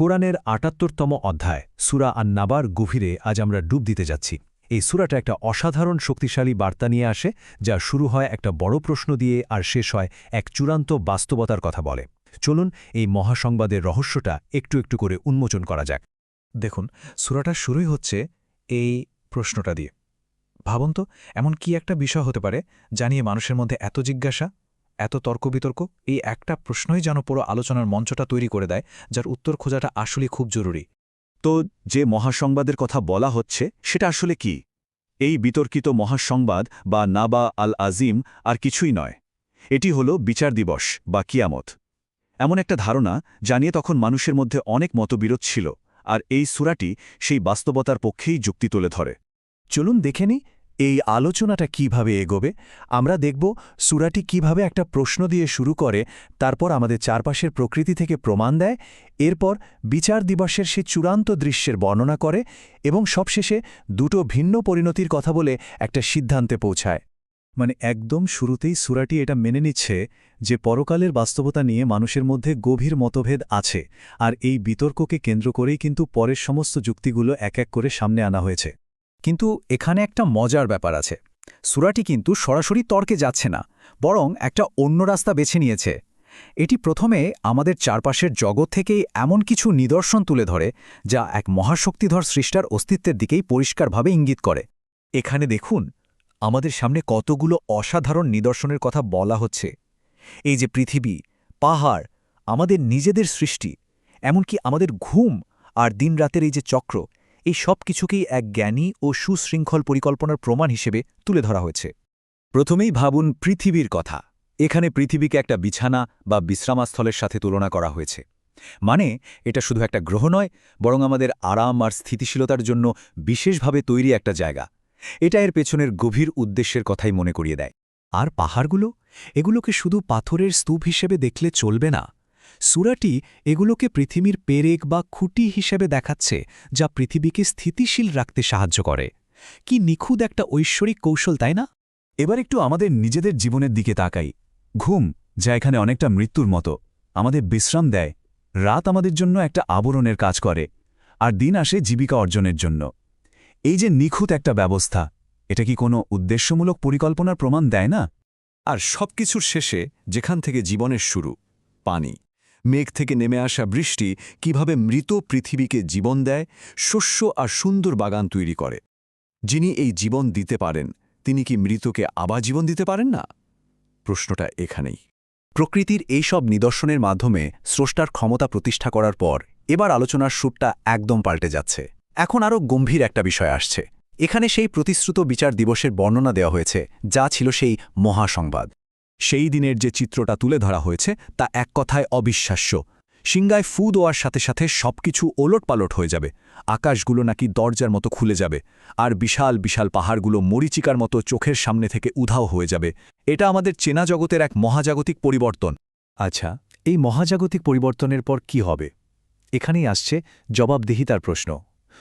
কোরআনের ৭৮তম অধ্যায় সূরা আন-নাবার গভীরে আজ আমরা ডুব দিতে যাচ্ছি। এই সূরাটা একটা অসাধারণ শক্তিশালী বার্তা নিয়ে আসে, যা শুরু হয় একটা বড় প্রশ্ন দিয়ে আর শেষ হয় এক চূড়ান্ত বাস্তবতার কথা বলে। চলুন এই মহাসংবাদের রহস্যটা একটু একটু করে উন্মোচন করা যাক। দেখুন, সূরাটা শুরুই হচ্ছে এই প্রশ্নটা দিয়ে। ভাবুন তো, এমন কি একটা বিষয় হতে পারে যা নিয়ে মানুষের মধ্যে এত জিজ্ঞাসা, এত তর্ক-বিতর্ক? এই একটা প্রশ্নই যেন পুরো আলোচনার মঞ্চটা তৈরি করে দেয়, যার উত্তর খোঁজাটা আসলেই খুব জরুরি। তো যে মহাসংবাদের কথা বলা হচ্ছে সেটা আসলে কি? এই বিতর্কিত মহাসংবাদ বা নাবা আল আজিম আর কিছুই নয়। এটি হল বিচার দিবস বা কিয়ামত। এমন একটা ধারণা জানিয়ে তখন মানুষের মধ্যে অনেক মতবিরোধ ছিল, আর এই সূরাটি সেই বাস্তবতার পক্ষেই যুক্তি তুলে ধরে। চলুন দেখে নিই এই আলোচনাটা কিভাবে এগোবে। আমরা দেখব সূরাটি কিভাবে একটা প্রশ্ন দিয়ে শুরু করে, তারপর আমাদের চারপাশের প্রকৃতি থেকে প্রমাণ দেয়, এরপর বিচার দিবসের সে চূড়ান্ত দৃশ্যের বর্ণনা করে এবং সবশেষে দুটো ভিন্ন পরিণতির কথা বলে একটা সিদ্ধান্তে পৌঁছায়। মানে একদম শুরুতেই সূরাটি এটা মেনে নিচ্ছে যে পরকালের বাস্তবতা নিয়ে মানুষের মধ্যে গভীর মতভেদ আছে, আর এই বিতর্ককে কেন্দ্র করেই কিন্তু পরের সমস্ত যুক্তিগুলো এক এক করে সামনে আনা হয়েছে। কিন্তু এখানে একটা মজার ব্যাপার আছে। সূরাটি কিন্তু সরাসরি তর্কে যাচ্ছে না, বরং একটা অন্য রাস্তা বেছে নিয়েছে। এটি প্রথমে আমাদের চারপাশের জগৎ থেকেই এমন কিছু নিদর্শন তুলে ধরে যা এক মহাশক্তিধর সৃষ্টার অস্তিত্বের দিকেই পরিষ্কারভাবে ইঙ্গিত করে। এখানে দেখুন, আমাদের সামনে কতগুলো অসাধারণ নিদর্শনের কথা বলা হচ্ছে। এই যে পৃথিবী, পাহাড়, আমাদের নিজেদের সৃষ্টি, এমনকি আমাদের ঘুম আর দিনরাতের এই যে চক্র, এই সব কিছুকেই এক জ্ঞানী ও সুশৃঙ্খল পরিকল্পনার প্রমাণ হিসেবে তুলে ধরা হয়েছে। প্রথমেই ভাবুন পৃথিবীর কথা। এখানে পৃথিবীকে একটা বিছানা বা বিশ্রামাস্থলের সাথে তুলনা করা হয়েছে। মানে এটা শুধু একটা গ্রহ নয়, বরং আমাদের আরাম আর স্থিতিশীলতার জন্য বিশেষভাবে তৈরি একটা জায়গা। এটা এর পেছনের গভীর উদ্দেশ্যের কথাই মনে করিয়ে দেয়। আর পাহাড়গুলো, এগুলোকে শুধু পাথরের স্তূপ হিসেবে দেখলে চলবে না। সূরাটি এগুলোকে পৃথিবীর পেরেক বা খুঁটি হিসেবে দেখাচ্ছে, যা পৃথিবীকে স্থিতিশীল রাখতে সাহায্য করে। কি নিখুঁত একটা ঐশ্বরিক কৌশল, তাই না? এবার একটু আমাদের নিজেদের জীবনের দিকে তাকাই। ঘুম, যা এখানে অনেকটা মৃত্যুর মতো, আমাদের বিশ্রাম দেয়। রাত আমাদের জন্য একটা আবরণের কাজ করে, আর দিন আসে জীবিকা অর্জনের জন্য। এই যে নিখুঁত একটা ব্যবস্থা, এটা কি কোনো উদ্দেশ্যমূলক পরিকল্পনার প্রমাণ দেয় না? আর সবকিছুর শেষে যেখান থেকে জীবনের শুরু, পানি, মেঘ থেকে নেমে আসা বৃষ্টি কিভাবে মৃত পৃথিবীকে জীবন দেয়, শস্য আর সুন্দর বাগান তৈরি করে। যিনি এই জীবন দিতে পারেন, তিনি কি মৃতকে আবার জীবন দিতে পারেন না? প্রশ্নটা এখানেই। প্রকৃতির এই সব নিদর্শনের মাধ্যমে স্রষ্টার ক্ষমতা প্রতিষ্ঠা করার পর এবার আলোচনার সুরটা একদম পাল্টে যাচ্ছে। এখন আরও গম্ভীর একটা বিষয় আসছে। এখানে সেই প্রতিশ্রুত বিচার দিবসের বর্ণনা দেওয়া হয়েছে, যা ছিল সেই মহাসংবাদ। সেই দিনের যে চিত্রটা তুলে ধরা হয়েছে তা এক কথায় অবিশ্বাস্য। সিংগায় ফু দেওয়ার সাথে সাথে সবকিছু ওলটপালট হয়ে যাবে। আকাশগুলো নাকি দরজার মতো খুলে যাবে, আর বিশাল বিশাল পাহাড়গুলো মরীচিকার মতো চোখের সামনে থেকে উধাও হয়ে যাবে। এটা আমাদের চেনা জগতের এক মহাজাগতিক পরিবর্তন। আচ্ছা, এই মহাজাগতিক পরিবর্তনের পর কি হবে? এখানেই আসছে জবাবদিহিতার প্রশ্ন।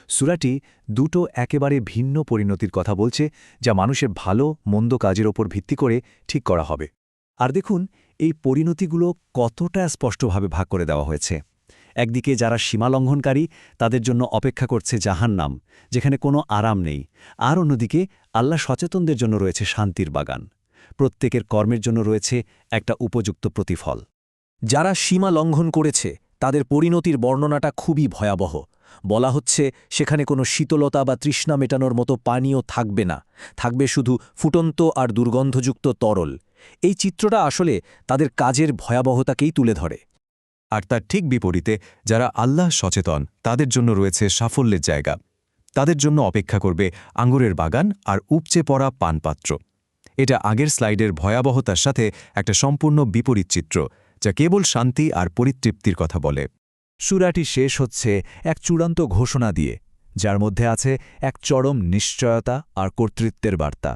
সূরাটি দুটো একেবারে ভিন্ন পরিণতির কথা বলছে, যা মানুষের ভালো মন্দ কাজের ওপর ভিত্তি করে ঠিক করা হবে। আর দেখুন, এই পরিণতিগুলো কতটা স্পষ্টভাবে ভাগ করে দেওয়া হয়েছে। একদিকে যারা সীমালঙ্ঘনকারী, তাদের জন্য অপেক্ষা করছে জাহান্নাম, যেখানে কোনো আরাম নেই। আর অন্যদিকে আল্লাহ সচেতনদের জন্য রয়েছে শান্তির বাগান। প্রত্যেকের কর্মের জন্য রয়েছে একটা উপযুক্ত প্রতিফল। যারা সীমা লঙ্ঘন করেছে তাদের পরিণতির বর্ণনাটা খুবই ভয়াবহ। বলা হচ্ছে সেখানে কোনো শীতলতা বা তৃষ্ণা মেটানোর মতো পানীয় থাকবে না, থাকবে শুধু ফুটন্ত আর দুর্গন্ধযুক্ত তরল। এই চিত্রটা আসলে তাদের কাজের ভয়াবহতাকেই তুলে ধরে। আর তার ঠিক বিপরীতে যারা আল্লাহ সচেতন, তাদের জন্য রয়েছে সাফল্যের জায়গা। তাদের জন্য অপেক্ষা করবে আঙ্গুরের বাগান আর উপচে পড়া পানপাত্র। এটা আগের স্লাইডের ভয়াবহতার সাথে একটা সম্পূর্ণ বিপরীত চিত্র, যা কেবল শান্তি আর পরিতৃপ্তির কথা বলে। সূরাটি শেষ হচ্ছে এক চূড়ান্ত ঘোষণা দিয়ে, যার মধ্যে আছে এক চরম নিশ্চয়তা আর কর্তৃত্বের বার্তা।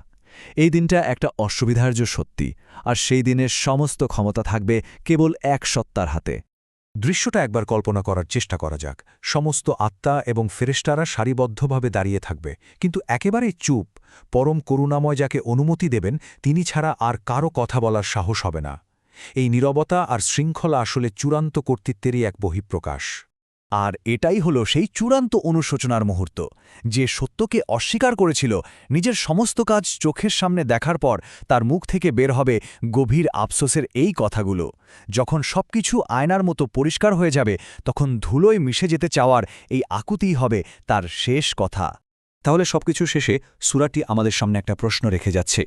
এই দিনটা একটা অসুবিধার্য সত্যি, আর সেই দিনের সমস্ত ক্ষমতা থাকবে কেবল এক সত্তার হাতে। দৃশ্যটা একবার কল্পনা করার চেষ্টা করা যাক। সমস্ত আত্মা এবং ফেরেশতারা সারিবদ্ধভাবে দাঁড়িয়ে থাকবে, কিন্তু একেবারেই চুপ। পরম করুণাময় যাকে অনুমতি দেবেন, তিনি ছাড়া আর কারও কথা বলার সাহস হবে না। এই নীরবতা আর শৃঙ্খলা আসলে চূড়ান্ত কর্তৃত্বেরই এক বহিঃপ্রকাশ। আর এটাই হলো সেই চূড়ান্ত অনুশোচনার মুহূর্ত। যে সত্যকে অস্বীকার করেছিল, নিজের সমস্ত কাজ চোখের সামনে দেখার পর তার মুখ থেকে বের হবে গভীর আফসোসের এই কথাগুলো। যখন সবকিছু আয়নার মতো পরিষ্কার হয়ে যাবে, তখন ধুলোয় মিশে যেতে চাওয়ার এই আকুতিই হবে তার শেষ কথা। তাহলে সবকিছু শেষে সূরাটি আমাদের সামনে একটা প্রশ্ন রেখে যাচ্ছে।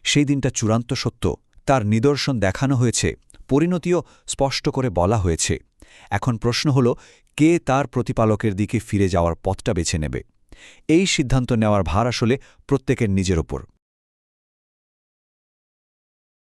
সেই দিনটা চূড়ান্ত সত্য, তার নিদর্শন দেখানো হয়েছে, পরিণতিও স্পষ্ট করে বলা হয়েছে। এখন প্রশ্ন হলো, কে তার প্রতিপালকের দিকে ফিরে যাওয়ার পথটা বেছে নেবে? এই সিদ্ধান্ত নেওয়ার ভার আসলে প্রত্যেকের নিজের ওপর।